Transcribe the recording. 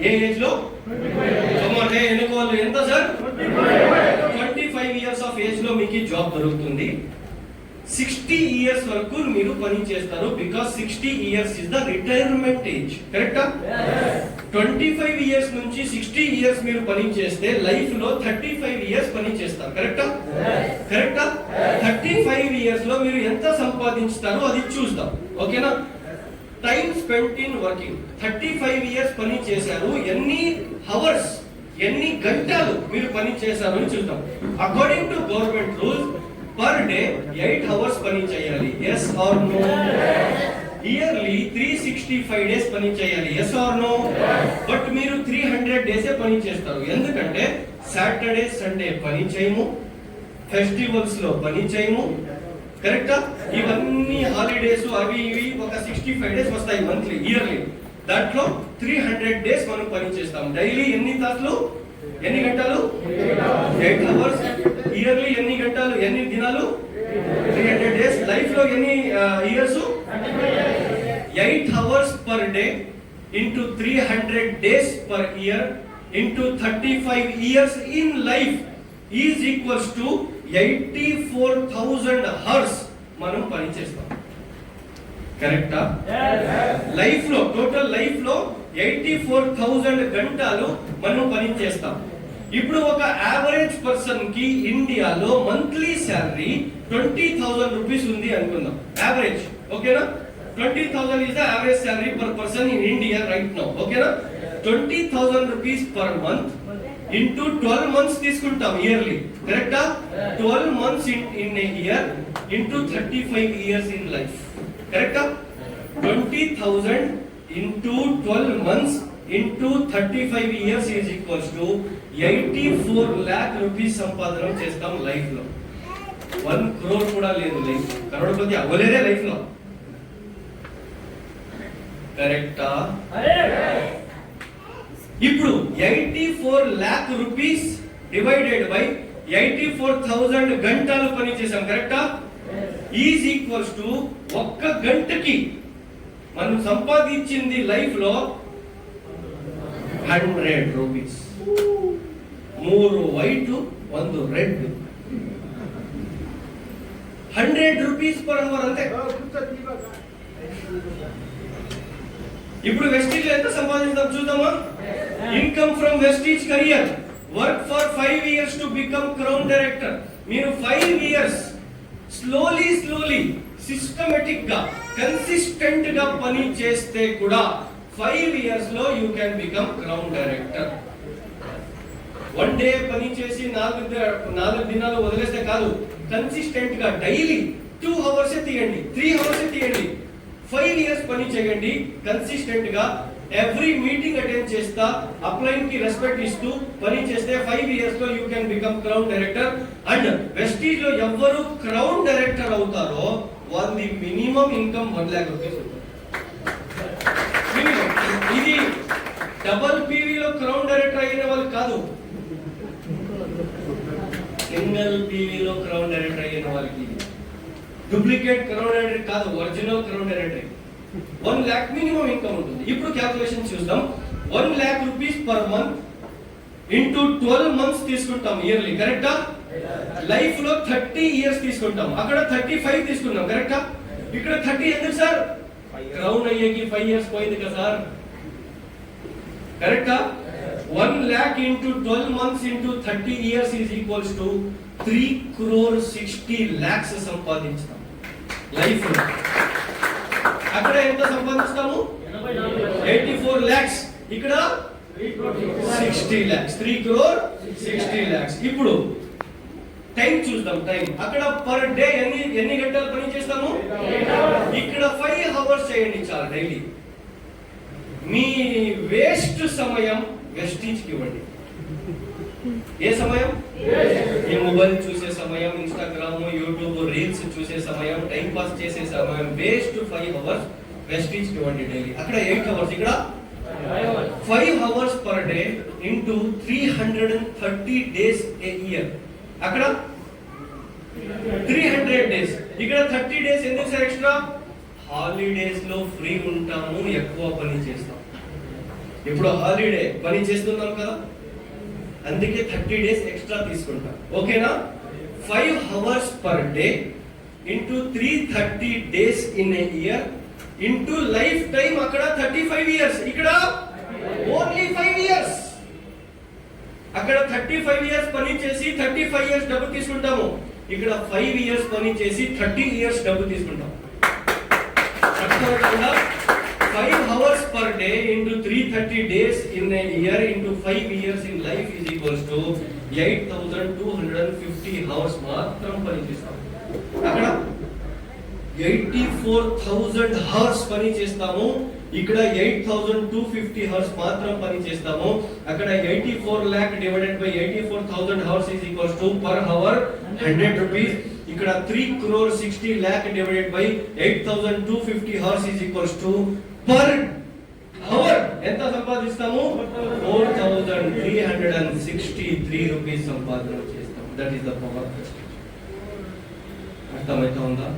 ఏ age లో? ఎన్నుకోవాలి ఎంత సార్? 25 years ఆఫ్ ఏజ్ లో మీకు జాబ్ దొరుకుతుంది. 60 years వరకు మీరు పని చేస్తారు. Because 60 years is the retirement age. కరెక్టా? 25 years నుంచి 60 years మీరు పని చేస్తే లైఫ్ లో 35 years పని చేస్తారు. కరెక్టా? కరెక్టా? 35 years లో మీరు ఎంత సంపాదించుతారో అది చూస్తాం. ఓకేనా? Time spent in working. 35 years పని చేశారు, ఎన్ని అవర్స్, ఎన్ని గంటలు మీరు పని చేశారు అని చూద్దాం. According to government rules per day 8 hours పని చేయాలి. Yes or no? Yearly 365 days పని చేయాలి. Yes or no? బట్ మీరు 300 days పని చేస్తారు. ఎందుకంటే సాటర్డే సండే పని చేయము, ఫెస్టివల్స్ లో పని చేయము. కరెక్టా? ఇవన్నీ హాలిడేస్ అవి ఇవి ఒక 65 days వస్తాయి మంత్లీ, ఇయర్లీ. దాంట్లో 300 days మనం పని చేస్తాం. డైలీ ఎన్ని తాసులు, ఎన్ని గంటలు? 8 hours. ఇయర్లీ ఎన్ని గంటలు, ఎన్ని దినాలు? 300 days. లైఫ్ లో ఎన్ని years? 8 hours per day into 300 days per year into 35 years in life is equals to 84,000 hours మనం పని చేస్తాం. కరెక్టా? లైఫ్ లో, టోటల్ లైఫ్ లో 84,000 గంటలు మనం పని చేస్తాం. ఇప్పుడు ఒక యావరేజ్ పర్సన్ కి ఇండియాలో మంత్లీ శాలరీ 20,000 రూపీస్ ఉంది అనుకుందాం. యావరేజ్. ఓకేనా? 20,000 is the average salary per person in India right now. ఓకేనా? 20,000 rupees per month into 12 months తీసుకుంటాం ఇయర్లీ. కరెక్టా? 12 months in a year into 35 years in life. కరెక్టా? 20,000 into 12 months into 35 years is equals to 84 lakh rupees సంపాదన చేస్తాం life లో. 1 crore కూడా లేదు life. Crorepati అవ్వలేదే life లో. కరెక్టా? ఇప్పుడు 84 lakh rupees డివైడెడ్ బై 84,000 గంటలు పని చేసాం. కరెక్టా? ఈజ్ ఈక్వల్స్ టు ఒక్క గంటకి మనం సంపాదించింది లైఫ్ లో 100 rupees. 3 white 1 red. 100 rupees per hour. అంతే. ఇప్పుడు వెస్టీజ్ ఎంత సంపాదించాం చూద్దామా? Income from Vestige career. Work for 5 years to become crown director. మీరు 5 years స్లోలీ సిస్టమేటిక్ గా కన్సిస్టెంట్ గా పని చేస్తే కూడా 5 years లో you can become crown director. 1 day పని చేసి 4 దినాలు వదిలేస్తే కాదు. కన్సిస్టెంట్ గా డైలీ 2 hours తీయండి, 3 hours తీయండి. 5 years పని చేయండి కన్సిస్టెంట్ గా. ఎవ్రీ మీటింగ్ అటెండ్ చేస్తా, అప్లైన్ కి రెస్పెక్ట్ ఇస్తూ పని చేస్తే 5 years లో you can become crown director. And Vestige లో ఎవరు క్రౌన్ డైరెక్టర్ అవుతారో వాళ్ళది మినిమం ఇన్కమ్ 1 lakh రూపీస్. ఇది డబల్ పీవీ లో క్రౌన్ డైరెక్టర్ అయిన వాళ్ళు కాదు, సింగిల్ పీవీ లో క్రౌన్ డైరెక్టర్ అయిన వాళ్ళకి. డూప్లికేట్ క్రౌన్ డైరెక్టర్ కాదు, original crown director. 1 lakh minimum income ఉంటుంది. ఇప్పుడు క్యాల్కులేషన్ చూద్దాం. 1 lakh rupees per month into 12 months తీసుకుంటాం ఇయర్లీ. కరెక్టా? లైఫ్ లో 30 years తీసుకుంటాం. అక్కడ 35 తీసుకున్నాం. కరెక్టా? ఇక్కడ 30 ఎందుకు సార్? క్రౌన్ అయ్యేకి 5 years పోయింది కదా సార్. కరెక్టా? 1 lakh into 12 months into 30 years is equals to 3,60 lakhs సంపాదించాం life లో. అక్కడ ఎంత సంపాదిస్తాము? 84 lakhs. ఇక్కడ 60 lakhs. 3,60 lakhs. ఇప్పుడు టైం చూద్దాం. టైం అక్కడ పర్ డే ఎన్ని గంటలు పని చేస్తాము? ఇక్కడ 5 hours చేయండి చాలు డైలీ. మీ వేస్ట్ సమయం వెస్టీజ్ కి ఇవ్వండి. ఏ సమయం? ఈ మొబైల్ చూసే సమయం, ఇన్స్టాగ్రామ్, యూట్యూబ్ రీల్స్ చూసే సమయం, టైం పాస్ చేసే సమయం వేస్ట్ 5 hours వెస్టీజ్ కి ఇవ్వండి డైలీ. అక్కడ 8 hours, ఇక్కడ 5 hours per day into 330 days a year. అక్కడ 300 days. ఇక్కడ 30 days ఎందుకు సార్ ఎక్స్ట్రా? హాలిడేస్ లో ఫ్రీ ఉంటాము, ఎక్కువ పని చేస్తాం. ఇప్పుడు హాలిడే పని చేస్తున్నాం కదా, అందుకే 30 days ఎక్స్ట్రా తీసుకుంటాం. ఓకేనా? 5 hours per day into 330 days in a year into life time. అక్కడ 35 years, ఇక్కడ ఓన్లీ 5 years. అక్కడ 35 years పని చేసి 35 years డబ్బు తీసుకుంటాము, ఇక్కడ 5 years పని చేసి 30 years డబ్బు తీసుకుంటాం. 5 hours per day into 330 days in a year into 5 years in life is equals to 8,250 hours మాత్రం పని చేస్తాం. అక్కడ 84,000 hours పని చేస్తాము, ఇక్కడ 8,250 hours మాత్రం పని చేస్తాము. అక్కడ 84 lakh divided by 84,000 hours is equals to per hour 100 rupees. ఇక్కడ 3,60 lakh divided by 8,250 hours is equals to per hour ఎంత సంపాదిస్తాము? 4,363 rupees సంపాదన చేస్తాము. That is the power. అర్థమైతే ఉందా?